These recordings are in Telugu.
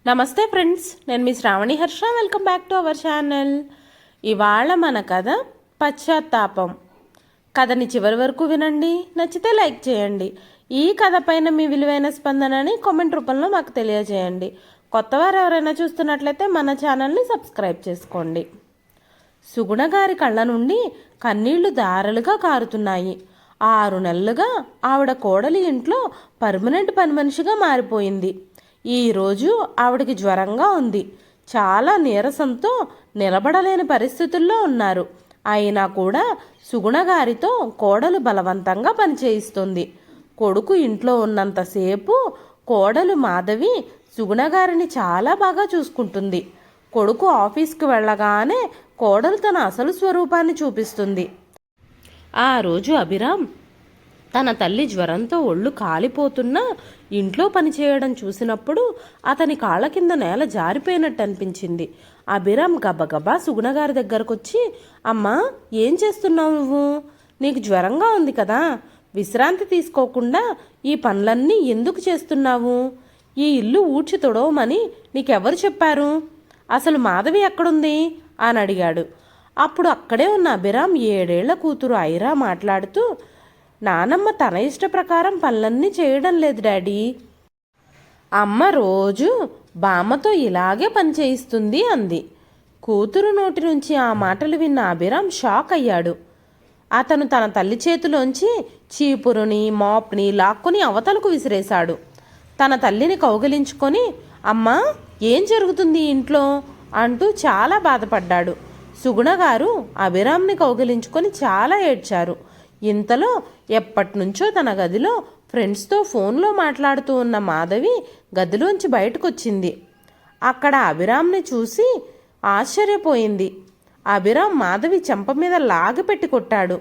నమస్తే ఫ్రెండ్స్, నేను మీ Shravani Harsha. Welcome back to our channel. ఇవాళ మన కథ పశ్చాత్తాపం. కథని చివరి వరకు వినండి, నచ్చితే లైక్ చేయండి. ఈ కథ పైన మీ విలువైన స్పందనని కామెంట్ రూపంలో మాకు తెలియజేయండి. కొత్తవారు ఎవరైనా చూస్తున్నట్లయితే మన ఛానల్ని సబ్స్క్రైబ్ చేసుకోండి. సుగుణ గారి కళ్ళ నుండి కన్నీళ్లు ధారలుగా కారుతున్నాయి. 6 నెలలుగా ఆవిడ కోడలి ఇంట్లో పర్మనెంట్ పని మనిషిగా మారిపోయింది. ఈరోజు ఆవిడకి జ్వరంగా ఉంది. చాలా నీరసంతో నిలబడలేని పరిస్థితుల్లో ఉన్నారు. అయినా కూడా సుగుణ గారితో కోడలు బలవంతంగా పనిచేయిస్తుంది. కొడుకు ఇంట్లో ఉన్నంతసేపు కోడలు మాధవి సుగుణ గారిని చాలా బాగా చూసుకుంటుంది. కొడుకు ఆఫీస్కి వెళ్ళగానే కోడలు తన అసలు స్వరూపాన్ని చూపిస్తుంది. ఆ రోజు అభిరామ్ తన తల్లి జ్వరంతో ఒళ్ళు కాలిపోతున్నా ఇంట్లో పనిచేయడం చూసినప్పుడు అతని కాళ్ళ కింద నేల జారిపోయినట్టు అనిపించింది. అభిరామ్ గబగబా సుగుణగారి దగ్గరకు వచ్చి, అమ్మా, ఏం చేస్తున్నావు నువ్వు? నీకు జ్వరంగా ఉంది కదా, విశ్రాంతి తీసుకోకుండా ఈ పనులన్నీ ఎందుకు చేస్తున్నావు? ఈ ఇల్లు ఊడ్చి తొడవమని నీకెవరు చెప్పారు? అసలు మాధవి ఎక్కడుంది అని అడిగాడు. అప్పుడు అక్కడే ఉన్న అభిరామ్ 7 ఏళ్ల కూతురు ఐరా మాట్లాడుతూ, నానమ్మ తన ఇష్ట ప్రకారం పనులన్నీ చేయడం లేదు డాడీ. అమ్మ రోజు బామ్మతో ఇలాగే పని చేయిస్తుంది అంది. కూతురు నోటి నుంచి ఆ మాటలు విన్న అభిరామ్ షాక్ అయ్యాడు. అతను తన తల్లి చేతిలోంచి చీపురుని మాప్ని లాక్కుని అవతలకు విసిరేశాడు. తన తల్లిని కౌగిలించుకొని, అమ్మా, ఏం జరుగుతుంది ఇంట్లో అంటూ చాలా బాధపడ్డాడు. సుగుణ గారు అభిరామ్ని కౌగిలించుకొని చాలా ఏడ్చారు. ఇంతలో ఎప్పటినుంచో తన గదిలో ఫ్రెండ్స్తో ఫోన్లో మాట్లాడుతూ ఉన్న మాధవి గదిలోంచి బయటకొచ్చింది. అక్కడ అభిరామ్ని చూసి ఆశ్చర్యపోయింది. అభిరామ్ మాధవి చెంప మీద లాగిపెట్టి కొట్టాడు.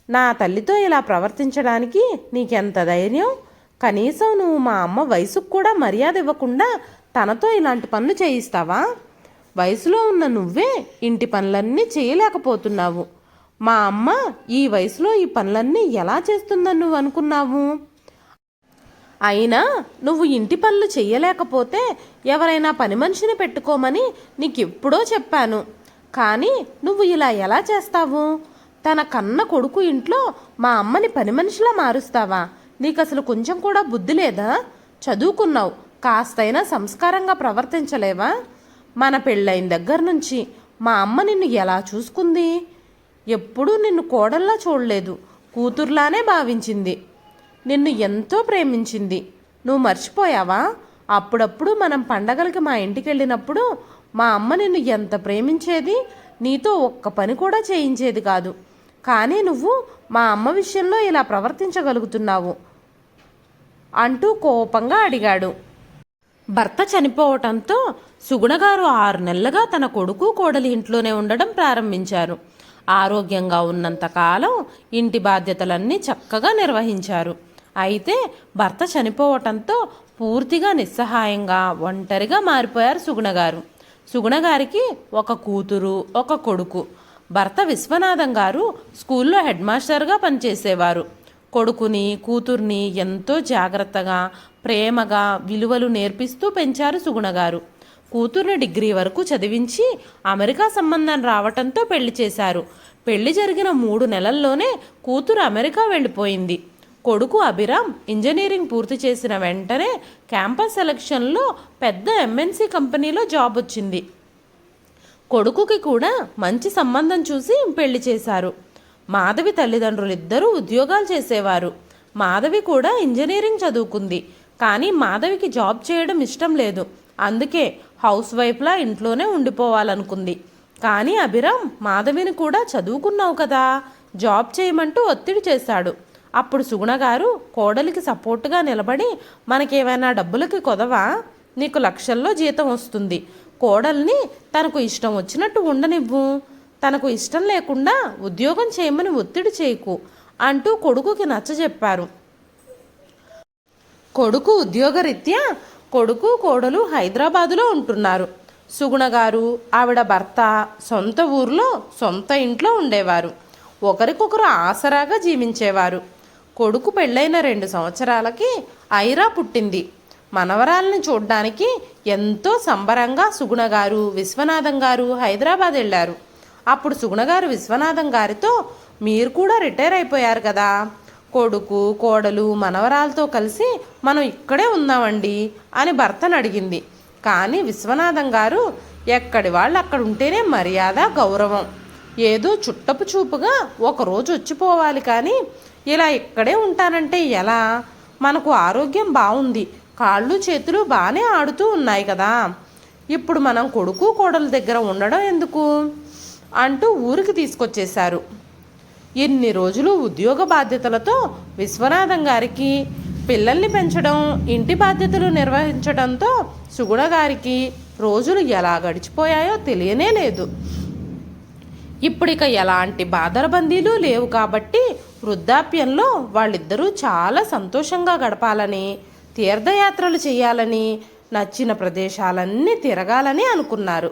నా తల్లితో ఇలా ప్రవర్తించడానికి నీకెంత ధైర్యం? కనీసం నువ్వు మా అమ్మ వయసుకు కూడా మర్యాద ఇవ్వకుండా తనతో ఇలాంటి పనులు చేయిస్తావా? వయసులో ఉన్న నువ్వే ఇంటి పనులన్నీ చేయలేకపోతున్నావు. మా అమ్మ ఈ వయసులో ఈ పనులన్నీ ఎలా చేస్తుందని నువ్వు అనుకున్నావు? అయినా నువ్వు ఇంటి పనులు చెయ్యలేకపోతే ఎవరైనా పని మనిషిని పెట్టుకోమని నీకు ఎప్పుడో చెప్పాను. కానీ నువ్వు ఇలా ఎలా చేస్తావు? తన కన్న కొడుకు ఇంట్లో మా అమ్మని పని మనిషిలా మారుస్తావా? నీకు అసలు కొంచెం కూడా బుద్ధి లేదా? చదువుకున్నావు, కాస్తైనా సంస్కారంగా ప్రవర్తించలేవా? మన పెళ్ళైన దగ్గర నుంచి మా అమ్మ నిన్ను ఎలా చూసుకుంది? ఎప్పుడూ నిన్ను కోడల్లా చూడలేదు, కూతుర్లానే భావించింది. నిన్ను ఎంతో ప్రేమించింది. నువ్వు మర్చిపోయావా? అప్పుడప్పుడు మనం పండగలకి మా ఇంటికి వెళ్ళినప్పుడు మా అమ్మ నిన్ను ఎంత ప్రేమించేది, నీతో ఒక్క పని కూడా చేయించేది కాదు. కానీ నువ్వు మా అమ్మ విషయంలో ఇలా ప్రవర్తించగలుగుతున్నావు అంటూ కోపంగా అడిగాడు. భర్త చనిపోవటంతో సుగుణగారు 6 నెలలుగా తన కొడుకు కోడలి ఇంట్లోనే ఉండడం ప్రారంభించారు. ఆరోగ్యంగా ఉన్నంతకాలం ఇంటి బాధ్యతలన్నీ చక్కగా నిర్వహించారు. అయితే భర్త చనిపోవటంతో పూర్తిగా నిస్సహాయంగా ఒంటరిగా మారిపోయారు సుగుణగారు. సుగుణగారికి ఒక కూతురు, ఒక కొడుకు. భర్త విశ్వనాథం గారు స్కూల్లో హెడ్ మాస్టర్గా పనిచేసేవారు. కొడుకుని కూతుర్ని ఎంతో జాగ్రత్తగా ప్రేమగా విలువలు నేర్పిస్తూ పెంచారు సుగుణగారు. కూతుర్ని డిగ్రీ వరకు చదివించి అమెరికా సంబంధం రావటంతో పెళ్లి చేశారు. పెళ్లి జరిగిన 3 నెలల్లోనే కూతురు అమెరికా వెళ్ళిపోయింది. కొడుకు అభిరామ్ ఇంజనీరింగ్ పూర్తి చేసిన వెంటనే క్యాంపస్ సెలక్షన్లో పెద్ద ఎంఎన్సీ కంపెనీలో జాబ్ వచ్చింది. కొడుకుకి కూడా మంచి సంబంధం చూసి పెళ్లి చేశారు. మాధవి తల్లిదండ్రులిద్దరూ ఉద్యోగాలు చేసేవారు. మాధవి కూడా ఇంజనీరింగ్ చదువుకుంది. కానీ మాధవికి జాబ్ చేయడం ఇష్టం లేదు. అందుకే హౌస్ వైఫ్లా ఇంట్లోనే ఉండిపోవాలనుకుంది. కానీ అభిరామ్ మాధవిని కూడా చదువుకున్నావు కదా, జాబ్ చేయమంటూ ఒత్తిడి చేశాడు. అప్పుడు సుగుణ గారు కోడలికి సపోర్టుగా నిలబడి, మనకేమైనా డబ్బులకి కొదవా? నీకు లక్షల్లో జీతం వస్తుంది. కోడల్ని తనకు ఇష్టం వచ్చినట్టు ఉండనివ్వు. తనకు ఇష్టం లేకుండా ఉద్యోగం చేయమని ఒత్తిడి చేయకు అంటూ కొడుకుకి నచ్చజెప్పారు. కొడుకు ఉద్యోగరీత్యా కొడుకు కోడలు హైదరాబాదులో ఉంటున్నారు. సుగుణ గారు ఆవిడ భర్త సొంత ఊర్లో సొంత ఇంట్లో ఉండేవారు. ఒకరికొకరు ఆసరాగా జీవించేవారు. కొడుకు పెళ్ళైన 2 సంవత్సరాలకి ఐరా పుట్టింది. మనవరాల్ని చూడ్డానికి ఎంతో సంబరంగా సుగుణ గారు విశ్వనాథం గారు హైదరాబాద్ వెళ్ళారు. అప్పుడు సుగుణ గారు విశ్వనాథం గారితో, మీరు కూడా రిటైర్ అయిపోయారు కదా, కొడుకు కోడలు మనవరాలతో కలిసి మనం ఇక్కడే ఉందామండి అని భర్తను అడిగింది. కానీ విశ్వనాథం గారు, ఎక్కడి వాళ్ళు అక్కడ ఉంటేనే మర్యాద గౌరవం, ఏదో చుట్టపు చూపుగా ఒకరోజు వచ్చిపోవాలి, కానీ ఇలా ఇక్కడే ఉంటానంటే ఎలా, మనకు ఆరోగ్యం బాగుంది, కాళ్ళు చేతులు బాగానే ఆడుతూ ఉన్నాయి కదా, ఇప్పుడు మనం కొడుకు కోడల దగ్గర ఉండడం ఎందుకు అంటూ ఊరికి తీసుకొచ్చేశారు. ఇన్ని రోజులు ఉద్యోగ బాధ్యతలతో విశ్వనాథం గారికి పిల్లల్ని పెంచడం, ఇంటి బాధ్యతలు నిర్వహించడంతో సుగుణ గారికి రోజులు ఎలా గడిచిపోయాయో తెలియనే లేదు. ఇప్పుడిక ఎలాంటి బాధరబందీలు లేవు కాబట్టి వృద్ధాప్యంలో వాళ్ళిద్దరూ చాలా సంతోషంగా గడపాలని, తీర్థయాత్రలు చేయాలని, నచ్చిన ప్రదేశాలన్నీ తిరగాలని అనుకున్నారు.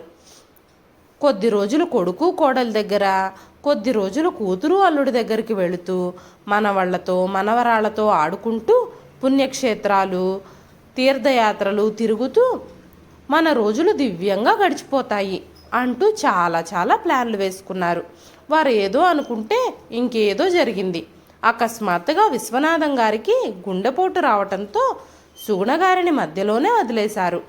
కొద్ది రోజులు కొడుకు కోడలి దగ్గర, కొద్ది రోజులు కూతురు అల్లుడి దగ్గరికి వెళుతూ మనవళ్లతో మనవరాళ్లతో ఆడుకుంటూ పుణ్యక్షేత్రాలు తీర్థయాత్రలు తిరుగుతూ మన రోజులు దివ్యంగా గడిచిపోతాయి అంటూ చాలా చాలా ప్లాన్లు వేసుకున్నారు. వారు ఏదో అనుకుంటే ఇంకేదో జరిగింది. అకస్మాత్తుగా విశ్వనాథం గారికి గుండెపోటు రావటంతో సుగుణ గారిని మధ్యలోనే వదిలేశారు.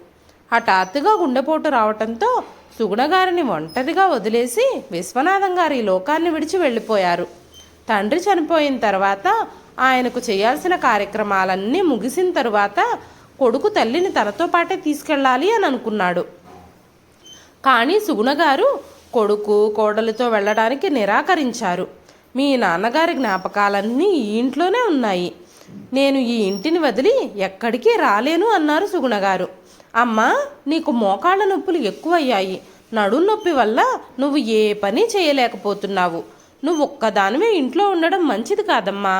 హఠాత్తుగా గుండెపోటు రావటంతో సుగుణ గారిని ఒంటరిగా వదిలేసి విశ్వనాథం గారు ఈ లోకాన్ని విడిచి వెళ్ళిపోయారు. తండ్రి చనిపోయిన తర్వాత ఆయనకు చేయాల్సిన కార్యక్రమాలన్నీ ముగిసిన తరువాత కొడుకు తల్లిని తనతో పాటే తీసుకెళ్ళాలి అని అనుకున్నాడు. కానీ సుగుణ గారు కొడుకు కోడలితో వెళ్ళడానికి నిరాకరించారు. మీ నాన్నగారి జ్ఞాపకాలన్నీ ఈ ఇంట్లోనే ఉన్నాయి, నేను ఈ ఇంటిని వదిలి ఎక్కడికి రాలేను అన్నారు సుగుణ గారు. అమ్మా, నీకు మోకాళ్ళ నొప్పులు ఎక్కువయ్యాయి, నడుం నొప్పి వల్ల నువ్వు ఏ పని చేయలేకపోతున్నావు, నువ్వు ఒక్కదానివే ఇంట్లో ఉండడం మంచిది కాదమ్మా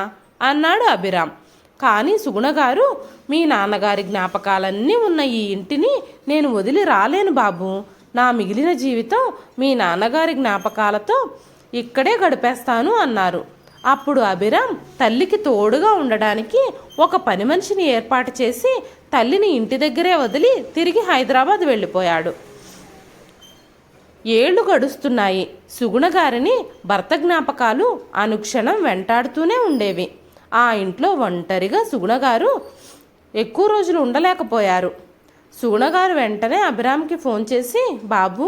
అన్నాడు అభిరామ్. కానీ సుగుణ గారు, మీ నాన్నగారి జ్ఞాపకాలన్నీ ఉన్న ఈ ఇంటిని నేను వదిలి రాలేను బాబు, నా మిగిలిన జీవితం మీ నాన్నగారి జ్ఞాపకాలతో ఇక్కడే గడిపేస్తాను అన్నారు. అప్పుడు అభిరామ్ తల్లికి తోడుగా ఉండడానికి ఒక పని మనిషిని ఏర్పాటు చేసి తల్లిని ఇంటి దగ్గరే వదిలి తిరిగి హైదరాబాద్ వెళ్ళిపోయాడు. ఏళ్లు గడుస్తున్నాయి. సుగుణ గారిని భర్త జ్ఞాపకాలు అనుక్షణం వెంటాడుతూనే ఉండేవి. ఆ ఇంట్లో ఒంటరిగా సుగుణ గారు ఎక్కువ రోజులు ఉండలేకపోయారు. సుగుణ గారు వెంటనే అభిరామ్కి ఫోన్ చేసి, బాబు,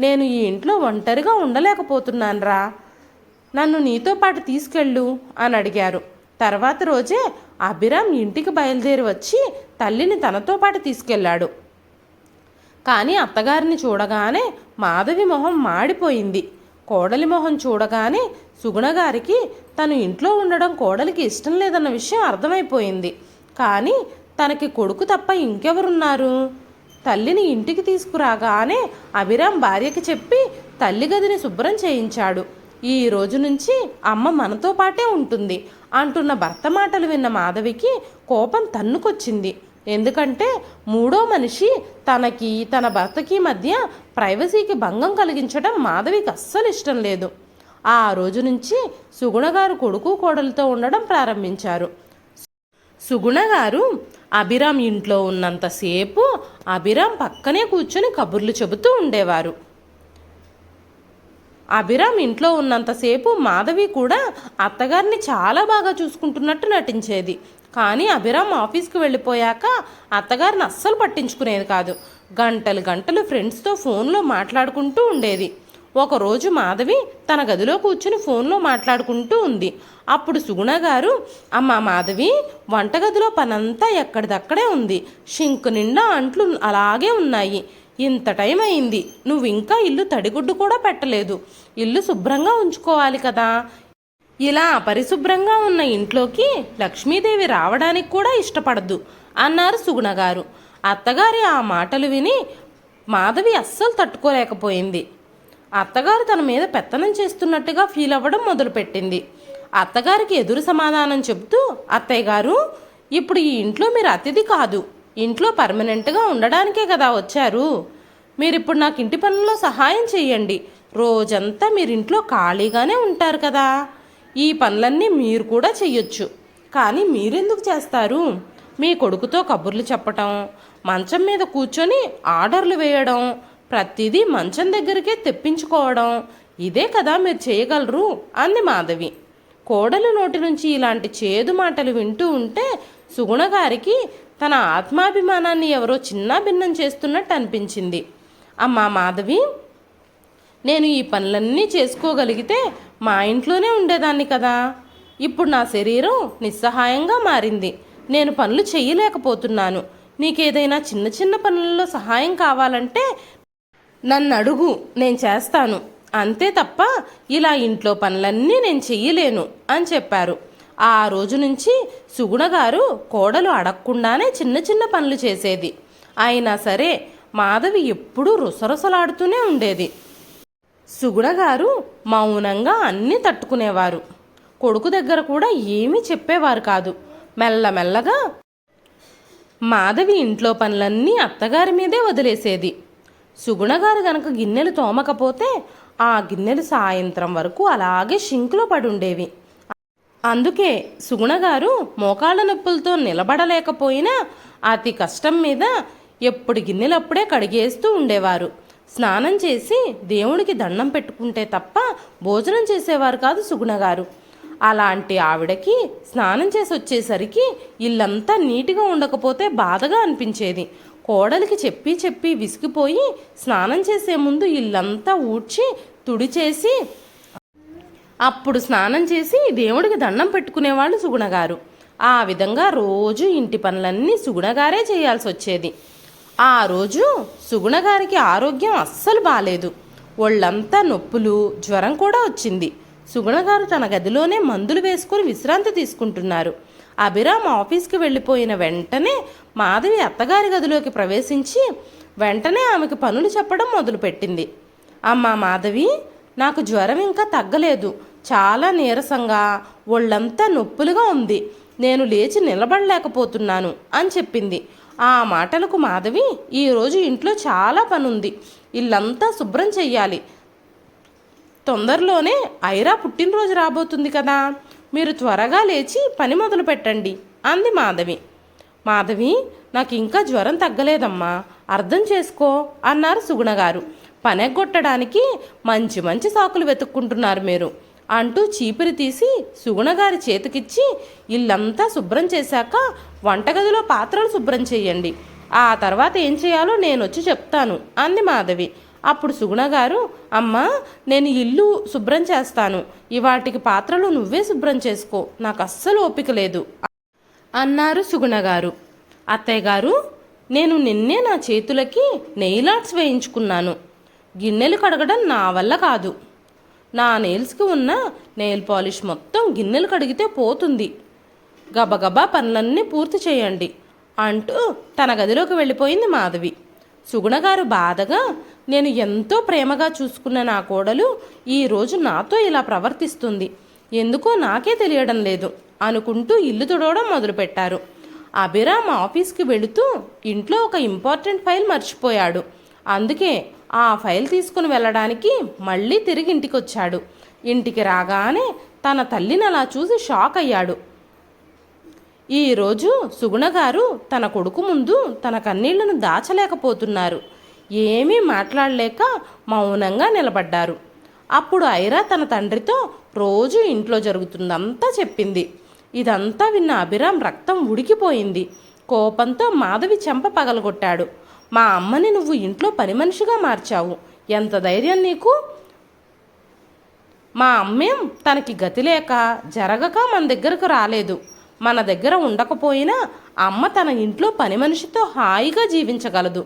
నేను ఈ ఇంట్లో ఒంటరిగా ఉండలేకపోతున్నానురా, నన్ను నీతో పాటు తీసుకెళ్ళు అని అడిగారు. తర్వాత రోజే అభిరామ్ ఇంటికి బయలుదేరి వచ్చి తల్లిని తనతో పాటు తీసుకెళ్ళాడు. కానీ అత్తగారిని చూడగానే మాధవి మొహం మాడిపోయింది. కోడలి మొహం చూడగానే సుగుణ గారికి తను ఇంట్లో ఉండడం కోడలికి ఇష్టం లేదన్న విషయం అర్థమైపోయింది. కానీ తనకి కొడుకు తప్ప ఇంకెవరున్నారు? తల్లిని ఇంటికి తీసుకురాగానే అభిరామ్ భార్యకి చెప్పి తల్లి గదిని శుభ్రం చేయించాడు. ఈ రోజు నుంచి అమ్మ మనతో పాటే ఉంటుంది అంటున్న భర్త మాటలు విన్న మాధవికి కోపం తన్నుకొచ్చింది. ఎందుకంటే మూడో మనిషి తనకి తన భర్తకి మధ్య ప్రైవసీకి భంగం కలిగించడం మాధవికి అస్సలు ఇష్టం లేదు. ఆ రోజు నుంచి సుగుణ గారు కొడుకు కోడలతో ఉండడం ప్రారంభించారు. సుగుణ గారు అభిరామ్ ఇంట్లో ఉన్నంతసేపు అభిరామ్ పక్కనే కూర్చొని కబుర్లు చెబుతూ ఉండేవారు. అభిరామ్ ఇంట్లో ఉన్నంతసేపు మాధవి కూడా అత్తగారిని చాలా బాగా చూసుకుంటున్నట్టు నటించేది. కానీ అభిరామ్ ఆఫీస్కి వెళ్ళిపోయాక అత్తగారిని అస్సలు పట్టించుకునేది కాదు. గంటలు గంటలు ఫ్రెండ్స్తో ఫోన్లో మాట్లాడుకుంటూ ఉండేది. ఒకరోజు మాధవి తన గదిలో కూర్చుని ఫోన్లో మాట్లాడుకుంటూ ఉంది. అప్పుడు సుగుణ గారు, అమ్మ మాధవి, వంటగదిలో పనంతా ఎక్కడిదక్కడే ఉంది, షింక్ నిండా అంట్లు అలాగే ఉన్నాయి, ఇంత టైం అయింది, నువ్వు ఇంకా ఇల్లు తడిగుడ్డు కూడా పెట్టలేదు, ఇల్లు శుభ్రంగా ఉంచుకోవాలి కదా, ఇలా అపరిశుభ్రంగా ఉన్న ఇంట్లోకి లక్ష్మీదేవి రావడానికి కూడా ఇష్టపడదు అన్నారు సుగుణ గారు. అత్తగారి ఆ మాటలు విని మాధవి అస్సలు తట్టుకోలేకపోయింది. అత్తగారు తన మీద పెత్తనం చేస్తున్నట్టుగా ఫీల్ అవ్వడం మొదలుపెట్టింది. అత్తగారికి ఎదురు సమాధానం చెబుతూ, అత్తయ్య గారు, ఇప్పుడు ఈ ఇంట్లో మీరు అతిథి కాదు, ఇంట్లో పర్మనెంట్గా ఉండడానికే కదా వచ్చారు, మీరిప్పుడు నాకు ఇంటి పనుల్లో సహాయం చెయ్యండి, రోజంతా మీరింట్లో ఖాళీగానే ఉంటారు కదా, ఈ పనులన్నీ మీరు కూడా చెయ్యొచ్చు, కానీ మీరెందుకు చేస్తారు, మీ కొడుకుతో కబుర్లు చెప్పటం, మంచం మీద కూర్చొని ఆర్డర్లు వేయడం, ప్రతిదీ మంచం దగ్గరికే తెప్పించుకోవడం, ఇదే కదా మీరు చేయగలరు అంది మాధవి. కోడలు నోటి నుంచి ఇలాంటి చేదు మాటలు వింటూ ఉంటే సుగుణ గారికి తన ఆత్మాభిమానాన్ని ఎవరో చిన్న భిన్నం చేస్తున్నట్టు అనిపించింది. అమ్మా మాధవి, నేను ఈ పనులన్నీ చేసుకోగలిగితే మా ఇంట్లోనే ఉండేదాన్ని కదా. ఇప్పుడు నా శరీరం నిస్సహాయంగా మారింది. నేను పనులు చెయ్యలేకపోతున్నాను. నీకేదైనా చిన్న చిన్న పనులలో సహాయం కావాలంటే నన్ను అడుగు, నేను చేస్తాను. అంతే తప్ప ఇలా ఇంట్లో పనులన్నీ నేను చెయ్యలేను అని చెప్పారు. ఆ రోజు నుంచి సుగుణ గారు కోడలు అడగకుండానే చిన్న చిన్న పనులు చేసేది. అయినా సరే మాధవి ఎప్పుడూ రుసరుసలాడుతూనే ఉండేది. సుగుణ గారు మౌనంగా అన్నీ తట్టుకునేవారు. కొడుకు దగ్గర కూడా ఏమీ చెప్పేవారు కాదు. మెల్లమెల్లగా మాధవి ఇంట్లో పనులన్నీ అత్తగారి మీదే వదిలేసేది. సుగుణ గారు గనక గిన్నెలు తోమకపోతే ఆ గిన్నెలు సాయంత్రం వరకు అలాగే షింకులో పడి ఉండేవి. అందుకే సుగుణ గారు మోకాళ్ళ నొప్పులతో నిలబడలేకపోయినా అతి కష్టం మీద ఎప్పుడు గిన్నెలప్పుడే కడిగేస్తూ ఉండేవారు. స్నానం చేసి దేవుడికి దండం పెట్టుకుంటే తప్ప భోజనం చేసేవారు కాదు సుగుణ గారు. అలాంటి ఆవిడకి స్నానం చేసి వచ్చేసరికి ఇల్లంతా నీటిగా ఉండకపోతే బాధగా అనిపించేది. కోడలికి చెప్పి చెప్పి విసిగిపోయి స్నానం చేసే ముందు ఇల్లంతా ఊడ్చి తుడిచేసి అప్పుడు స్నానం చేసి దేవుడికి దండం పెట్టుకునేవాళ్ళు సుగుణగారు. ఆ విధంగా రోజు ఇంటి పనులన్నీ సుగుణగారే చేయాల్సి వచ్చేది. ఆ రోజు సుగుణగారికి ఆరోగ్యం అస్సలు బాలేదు. ఒళ్ళంతా నొప్పులు, జ్వరం కూడా వచ్చింది. సుగుణగారు తన గదిలోనే మందులు వేసుకుని విశ్రాంతి తీసుకుంటున్నారు. అభిరామ్ ఆఫీస్కి వెళ్ళిపోయిన వెంటనే మాధవి అత్తగారి గదిలోకి ప్రవేశించి వెంటనే ఆమెకు పనులు చెప్పడం మొదలుపెట్టింది. అమ్మా మాధవి, నాకు జ్వరం ఇంకా తగ్గలేదు. చాలా నీరసంగా ఒళ్ళంతా నొప్పులుగా ఉంది. నేను లేచి నిలబడలేకపోతున్నాను అని చెప్పింది. ఆ మాటలకు మాధవి, ఈరోజు ఇంట్లో చాలా పనుంది. ఇల్లంతా శుభ్రం చెయ్యాలి. తొందరలోనే ఐరా పుట్టినరోజు రాబోతుంది కదా, మీరు త్వరగా లేచి పని మొదలు పెట్టండి అంది మాధవి. మాధవి, నాకు ఇంకా జ్వరం తగ్గలేదమ్మా, అర్థం చేసుకో అన్నారు సుగుణగారు. పనెగ్గొట్టడానికి మంచి మంచి సాకులు వెతుక్కుంటున్నారు మీరు అంటూ చీపిరి తీసి సుగుణగారి చేతికిచ్చి ఇల్లంతా శుభ్రం చేశాక వంటగదిలో పాత్రలు శుభ్రం చేయండి. ఆ తర్వాత ఏం చేయాలో నేను వచ్చి చెప్తాను అంది మాధవి. అప్పుడు సుగుణగారు, అమ్మా నేను ఇల్లు శుభ్రం చేస్తాను, ఇవాటికి పాత్రలు నువ్వే శుభ్రం చేసుకో, నాకు అస్సలు ఓపిక లేదు అన్నారు సుగుణగారు. అత్తయ్య గారు, నేను నిన్నే నా చేతులకి నెయిల్ ఆర్ట్స్ వేయించుకున్నాను. గిన్నెలు కడగడం నా వల్ల కాదు. నా నెయిల్స్కి ఉన్న నెయిల్ పాలిష్ మొత్తం గిన్నెలు కడిగితే పోతుంది. గబగబా పనులన్నీ పూర్తి చేయండి అంటూ తన గదిలోకి వెళ్ళిపోయింది మాధవి. సుగుణగారు బాధగా, నేను ఎంతో ప్రేమగా చూసుకున్న నా కోడలు ఈరోజు నాతో ఇలా ప్రవర్తిస్తుంది, ఎందుకో నాకే తెలియడం లేదు అనుకుంటూ ఇల్లు తుడవడం మొదలుపెట్టారు. అభిరామ్ ఆఫీస్కి వెళుతూ ఇంట్లో ఒక ఇంపార్టెంట్ ఫైల్ మర్చిపోయాడు. అందుకే ఆ ఫైల్ తీసుకుని వెళ్ళడానికి మళ్ళీ తిరిగి ఇంటికి వచ్చాడు. ఇంటికి రాగానే తన తల్లిని అలా చూసి షాక్ అయ్యాడు. ఈరోజు సుగుణగారు తన కొడుకు ముందు తన కన్నీళ్లను దాచలేకపోతున్నారు. ఏమీ మాట్లాడలేక మౌనంగా నిలబడ్డారు. అప్పుడు ఐరా తన తండ్రితో రోజు ఇంట్లో జరుగుతుందంతా చెప్పింది. ఇదంతా విన్న అభిరామ్ రక్తం ఉడికిపోయింది. కోపంతో మాధవి చెంప పగలగొట్టాడు. మా అమ్మని నువ్వు ఇంట్లో పని మనిషిగా మార్చావు, ఎంత ధైర్యం నీకు? మా అమ్మేం తనకి గతి లేక జరగక మన దగ్గరకు రాలేదు. మన దగ్గర ఉండకపోయినా అమ్మ తన ఇంట్లో పని మనిషితో హాయిగా జీవించగలదు.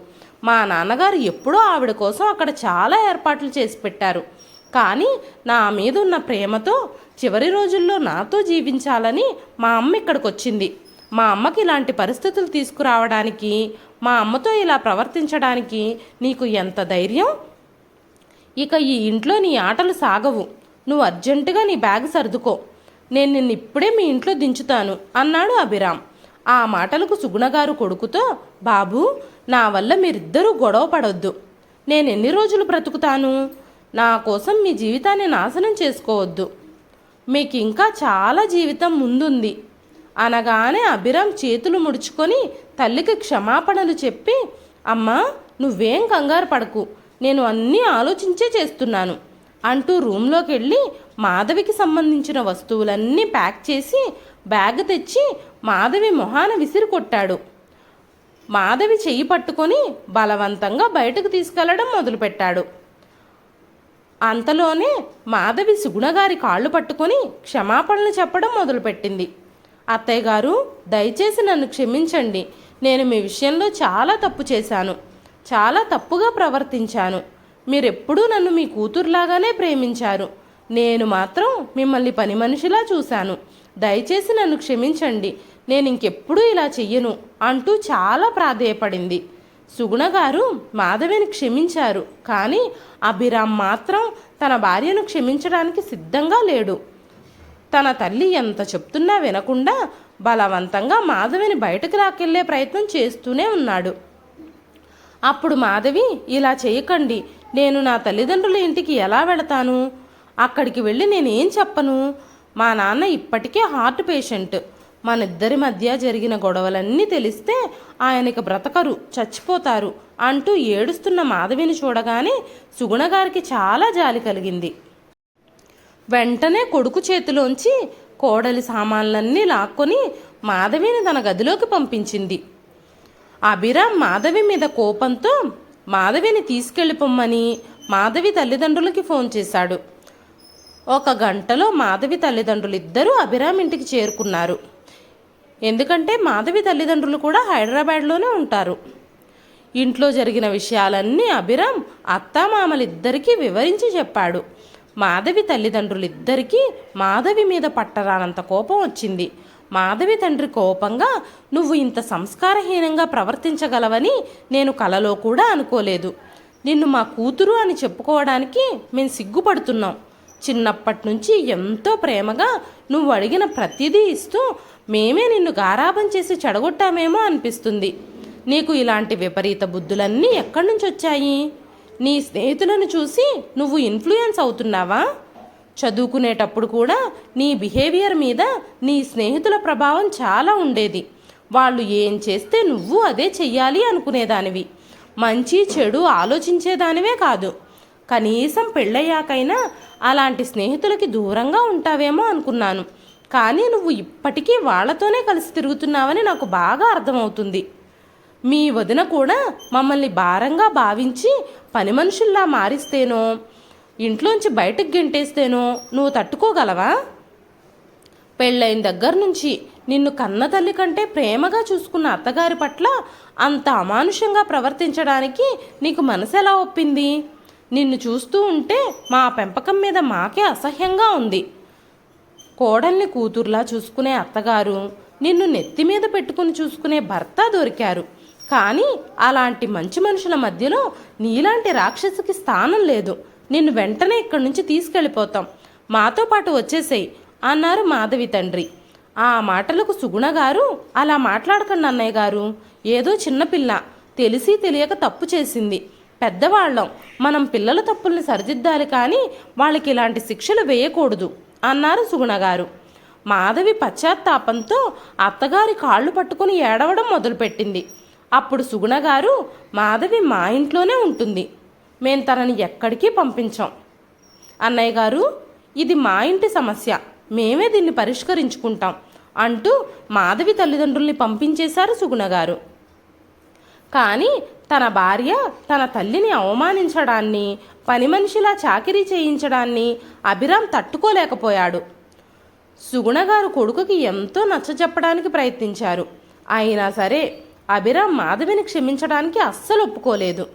మా నాన్నగారు ఎప్పుడో ఆవిడ కోసం అక్కడ చాలా ఏర్పాట్లు చేసి పెట్టారు. కానీ నా మీద ఉన్న ప్రేమతో చివరి రోజుల్లో నాతో జీవించాలని మా అమ్మ ఇక్కడికి వచ్చింది. మా అమ్మకి ఇలాంటి పరిస్థితులు తీసుకురావడానికి, మా అమ్మతో ఇలా ప్రవర్తించడానికి నీకు ఎంత ధైర్యం? ఇక ఈ ఇంట్లో నీ ఆటలు సాగవు. నువ్వు అర్జెంటుగా నీ బ్యాగ్ సర్దుకో, నేను నిన్ను ఇప్పుడే మీ ఇంట్లో దించుతాను అన్నాడు అభిరామ్. ఆ మాటలకు సుగుణగారు కొడుకుతో, బాబు, నా వల్ల మీరిద్దరూ గొడవ పడొద్దు. నేను ఎన్ని రోజులు బ్రతుకుతాను? నా కోసం మీ జీవితాన్ని నాశనం చేసుకోవద్దు. మీకు ఇంకా చాలా జీవితం ముందుంది అనగానే అభిరామ్ చేతులు ముడుచుకొని తల్లికి క్షమాపణలు చెప్పి, అమ్మా నువ్వేం కంగారు పడకు, నేను అన్నీ ఆలోచించే చేస్తున్నాను అంటూ రూమ్లోకి వెళ్ళి మాధవికి సంబంధించిన వస్తువులన్నీ ప్యాక్ చేసి బ్యాగ్ తెచ్చి మాధవి మొహాన విసిరి కొట్టాడు. మాధవి చెయ్యి పట్టుకొని బలవంతంగా బయటకు తీసుకెళ్లడం మొదలుపెట్టాడు. అంతలోనే మాధవి సుగుణగారి కాళ్ళు పట్టుకొని క్షమాపణలు చెప్పడం మొదలుపెట్టింది. అత్తయ్య గారు, దయచేసి నన్ను క్షమించండి. నేను మీ విషయంలో చాలా తప్పు చేశాను, చాలా తప్పుగా ప్రవర్తించాను. మీరెప్పుడూ నన్ను మీ కూతురులాగానే ప్రేమించారు. నేను మాత్రం మిమ్మల్ని పని మనిషిలా చూశాను. దయచేసి నన్ను క్షమించండి, నేను ఇంకెప్పుడూ ఇలా చెయ్యను అంటూ చాలా ప్రాధేయపడింది. సుగుణగారు మాధవిని క్షమించారు, కానీ అభిరామ్ మాత్రం తన భార్యను క్షమించడానికి సిద్ధంగా లేడు. తన తల్లి ఎంత చెప్తున్నా వినకుండా బలవంతంగా మాధవిని బయటకు లాక్కెళ్లే ప్రయత్నం చేస్తూనే ఉన్నాడు. అప్పుడు మాధవి, ఇలా చేయకండి, నేను నా తల్లిదండ్రుల ఇంటికి ఎలా వెళతాను? అక్కడికి వెళ్ళి నేనేం చెప్పను? మా నాన్న ఇప్పటికే హార్ట్ పేషెంట్. మనిద్దరి మధ్య జరిగిన గొడవలన్నీ తెలిస్తే ఆయనకి బ్రతకరు, చచ్చిపోతారు అంటూ ఏడుస్తున్న మాధవిని చూడగానే సుగుణగారికి చాలా జాలి కలిగింది. వెంటనే కొడుకు చేతిలోంచి కోడలి సామాన్లన్నీ లాక్కొని మాధవిని తన గదిలోకి పంపించింది. అభిరామ్ మాధవి మీద కోపంతో మాధవిని తీసుకెళ్ళిపోమ్మని మాధవి తల్లిదండ్రులకి ఫోన్ చేశాడు. 1 గంటలో మాధవి తల్లిదండ్రులు ఇద్దరూ అభిరామ్ ఇంటికి చేరుకున్నారు. ఎందుకంటే మాధవి తల్లిదండ్రులు కూడా హైదరాబాద్లోనే ఉంటారు. ఇంట్లో జరిగిన విషయాలన్నీ అభిరామ్ అత్తామామలిద్దరికీ వివరించి చెప్పాడు. మాధవి తల్లిదండ్రులిద్దరికీ మాధవి మీద పట్టరానంత కోపం వచ్చింది. మాధవి తండ్రి కోపంగా, నువ్వు ఇంత సంస్కారహీనంగా ప్రవర్తించగలవని నేను కలలో కూడా అనుకోలేదు. నిన్ను మా కూతురు అని చెప్పుకోవడానికి మేము సిగ్గుపడుతున్నాం. చిన్నప్పటి నుంచి ఎంతో ప్రేమగా నువ్వు అడిగిన ప్రతిదీ ఇస్తూ మేమే నిన్ను గారాబం చేసి చెడగొట్టామేమో అనిపిస్తుంది. నీకు ఇలాంటి విపరీత బుద్ధులన్నీ ఎక్కడి నుంచి వచ్చాయి? నీ స్నేహితులను చూసి నువ్వు ఇన్ఫ్లుయెన్స్ అవుతున్నావా? చదువుకునేటప్పుడు కూడా నీ బిహేవియర్ మీద నీ స్నేహితుల ప్రభావం చాలా ఉండేది. వాళ్ళు ఏం చేస్తే నువ్వు అదే చెయ్యాలి అనుకునేదానివి. మంచి చెడు ఆలోచించేదానివే కాదు. కనీసం పెళ్ళయ్యాకైనా అలాంటి స్నేహితులకి దూరంగా ఉంటావేమో అనుకున్నాను. కానీ నువ్వు ఇప్పటికీ వాళ్లతోనే కలిసి తిరుగుతున్నావని నాకు బాగా అర్థమవుతుంది. మీ వదిన కూడా మమ్మల్ని భారంగా భావించి పని మనుషుల్లా మారిస్తేనో, ఇంట్లోంచి బయటకు గెంటేస్తేనో నువ్వు తట్టుకోగలవా? పెళ్ళైన దగ్గర నుంచి నిన్ను కన్న తల్లి కంటే ప్రేమగా చూసుకున్న అత్తగారి పట్ల అంత అమానుషంగా ప్రవర్తించడానికి నీకు మనసు ఎలా ఒప్పింది? నిన్ను చూస్తూ ఉంటే మా పెంపకం మీద మాకే అసహ్యంగా ఉంది. కోడల్ని కూతుర్లా చూసుకునే అత్తగారు, నిన్ను నెత్తి మీద పెట్టుకుని చూసుకునే భర్త దొరికారు. కానీ అలాంటి మంచి మనుషుల మధ్యలో నీలాంటి రాక్షసికి స్థానం లేదు. నిన్ను వెంటనే ఇక్కడి నుంచి తీసుకెళ్ళిపోతాం, మాతో పాటు వచ్చేసేయి అన్నారు మాధవి తండ్రి. ఆ మాటలకు సుగుణగారు, అలా మాట్లాడకండి అన్నయ్య గారు, ఏదో చిన్నపిల్ల తెలిసి తెలియక తప్పు చేసింది. పెద్దవాళ్ళం, మనం పిల్లల తప్పుల్ని సరిదిద్దాలి, కానీ వాళ్ళకి ఇలాంటి శిక్షలు వేయకూడదు అన్నారు సుగుణగారు. మాధవి పశ్చాత్తాపంతో అత్తగారి కాళ్ళు పట్టుకుని ఏడవడం మొదలుపెట్టింది. అప్పుడు సుగుణగారు, మాధవి మా ఇంట్లోనే ఉంటుంది, మేం తనని ఎక్కడికి పంపించాం. అన్నయ్య గారు, ఇది మా ఇంటి సమస్య, మేమే దీన్ని పరిష్కరించుకుంటాం అంటూ మాధవి తల్లిదండ్రుల్ని పంపించేశారు సుగుణగారు. కానీ తన భార్య తన తల్లిని అవమానించడాన్ని, పని మనిషిలా చాకిరీ చేయించడాన్ని అభిరామ్ తట్టుకోలేకపోయాడు. సుగుణగారు కొడుకుకి ఎంతో నచ్చజెప్పడానికి ప్రయత్నించారు. అయినా సరే అభిరామ్ మాధవిని క్షమించడానికి అస్సలు ఒప్పుకోలేదు.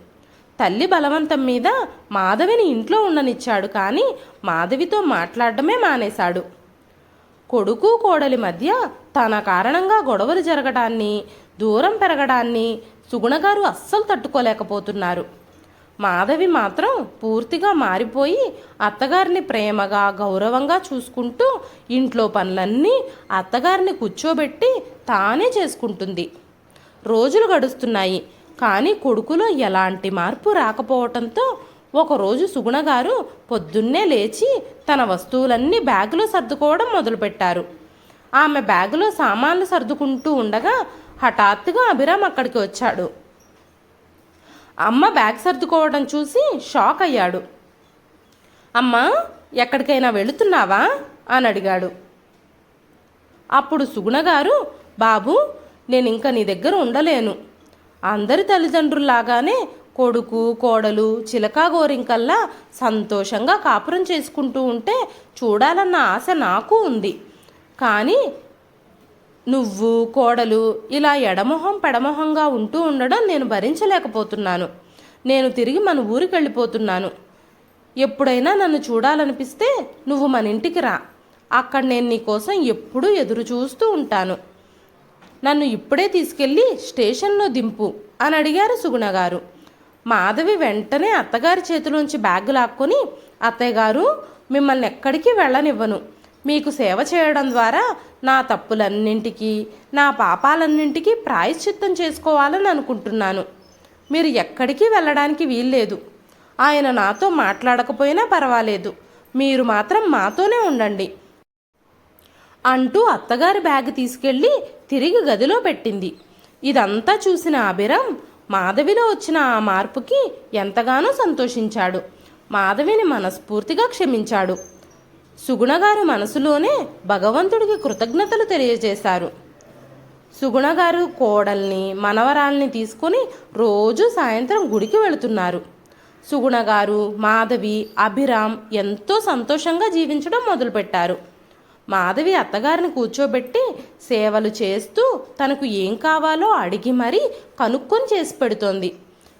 తల్లి బలవంతం మీద మాధవిని ఇంట్లో ఉండనిచ్చాడు, కానీ మాధవితో మాట్లాడడమే మానేశాడు. కొడుకు కోడలి మధ్య తన కారణంగా గొడవలు జరగడాన్ని, దూరం పెరగడాన్ని సుగుణగారు అస్సలు తట్టుకోలేకపోతున్నారు. మాధవి మాత్రం పూర్తిగా మారిపోయి అత్తగారిని ప్రేమగా గౌరవంగా చూసుకుంటూ ఇంట్లో పనులన్నీ అత్తగారిని కూర్చోబెట్టి తానే చేసుకుంటుంది. రోజులు గడుస్తున్నాయి, కానీ కొడుకులో ఎలాంటి మార్పు రాకపోవటంతో ఒకరోజు సుగుణగారు పొద్దున్నే లేచి తన వస్తువులన్నీ బ్యాగులో సర్దుకోవడం మొదలుపెట్టారు. ఆమె బ్యాగులో సామాన్లు సర్దుకుంటూ ఉండగా హఠాత్తుగా అభిరామ్ అక్కడికి వచ్చాడు. అమ్మ బ్యాగ్ సర్దుకోవడం చూసి షాక్ అయ్యాడు. అమ్మా, ఎక్కడికైనా వెళుతున్నావా అని అడిగాడు. అప్పుడు సుగుణ గారు, బాబు, నేను ఇంకా నీ దగ్గర ఉండలేను. అందరి తల్లిదండ్రుల్లాగానే కొడుకు కోడలు చిలకా గోరింకల్లా సంతోషంగా కాపురం చేసుకుంటూ ఉంటే చూడాలన్న ఆశ నాకు ఉంది. కానీ నువ్వు కోడలు ఇలా ఎడమొహం పెడమొహంగా ఉంటూ ఉండడం నేను భరించలేకపోతున్నాను. నేను తిరిగి మన ఊరికి వెళ్ళిపోతున్నాను. ఎప్పుడైనా నన్ను చూడాలనిపిస్తే నువ్వు మన ఇంటికి రా. అక్కడ నేను నీకోసం ఎప్పుడూ ఎదురు చూస్తూ ఉంటాను. నన్ను ఇప్పుడే తీసుకెళ్ళి స్టేషన్లో దింపు అని అడిగారు సుగుణ గారు. మాధవి వెంటనే అత్తగారి చేతిలోంచి బ్యాగ్ లాక్కొని, అత్తయ్య గారు, మిమ్మల్ని ఎక్కడికి వెళ్ళనివ్వను. మీకు సేవ చేయడం ద్వారా నా తప్పులన్నింటికీ నా పాపాలన్నింటికీ ప్రాయశ్చిత్తం చేసుకోవాలని అనుకుంటున్నాను. మీరు ఎక్కడికి వెళ్ళడానికి వీల్లేదు. ఆయన నాతో మాట్లాడకపోయినా పర్వాలేదు, మీరు మాత్రం మాతోనే ఉండండి అంటూ అత్తగారి బ్యాగ్ తీసుకెళ్ళి తిరిగి గదిలో పెట్టింది. ఇదంతా చూసిన అభిరామ్ మాధవిలో వచ్చిన ఆ మార్పుకి ఎంతగానో సంతోషించాడు. మాధవిని మనస్ఫూర్తిగా క్షమించాడు. సుగుణగారు మనసులోనే భగవంతుడికి కృతజ్ఞతలు తెలియజేశారు. సుగుణగారు కోడల్ని మనవరాల్ని తీసుకొని రోజు సాయంత్రం గుడికి వెళుతున్నారు. సుగుణగారు, మాధవి, అభిరామ్ ఎంతో సంతోషంగా జీవించడం మొదలుపెట్టారు. మాధవి అత్తగారిని కూర్చోబెట్టి సేవలు చేస్తూ తనకు ఏం కావాలో అడిగి మరీ కనుక్కొని చేసి పెడుతోంది.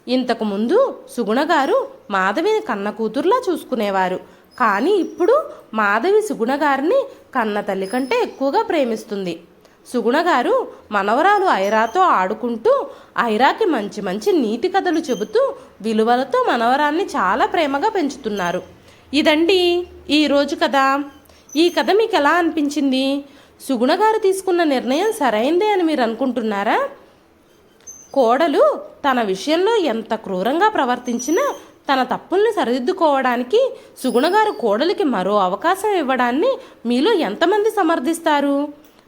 ఇంతకుముందు సుగుణగారు మాధవిని కన్న కూతుర్లా చూసుకునేవారు. కానీ ఇప్పుడు మాధవి సుగుణగారిని కన్న తల్లి కంటే ఎక్కువగా ప్రేమిస్తుంది. సుగుణగారు మనవరాలు ఐరాతో ఆడుకుంటూ ఐరాకి మంచి మంచి నీతి కథలు చెబుతూ విలువలతో మనవరాల్ని చాలా ప్రేమగా పెంచుతున్నారు. ఇదండి ఈరోజు కథ. ఈ కథ మీకు ఎలా అనిపించింది? సుగుణగారు తీసుకున్న నిర్ణయం సరైందే అని మీరు అనుకుంటున్నారా? కోడలు తన విషయంలో ఎంత క్రూరంగా ప్రవర్తించినా తన తప్పుల్ని సరిదిద్దుకోవడానికి సుగుణగారు కోడలికి మరో అవకాశం ఇవ్వడాన్ని మీలో ఎంతమంది సమర్థిస్తారు?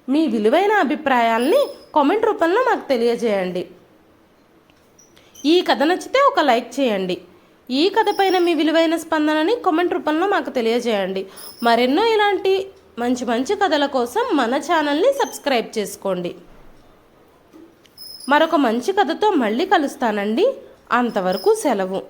మీ విలువైన అభిప్రాయాల్ని కామెంట్ రూపంలో మాకు తెలియజేయండి. ఈ కథ నచ్చితే ఒక లైక్ చేయండి. ఈ కథ పైన మీ విలువైన స్పందనని కామెంట్ రూపంలో మాకు తెలియజేయండి. మరెన్నో ఇలాంటి మంచి మంచి కథల కోసం మన ఛానల్ని సబ్స్క్రైబ్ చేసుకోండి. మరొక మంచి కథతో మళ్ళీ కలుస్తానండి. అంతవరకు సెలవు.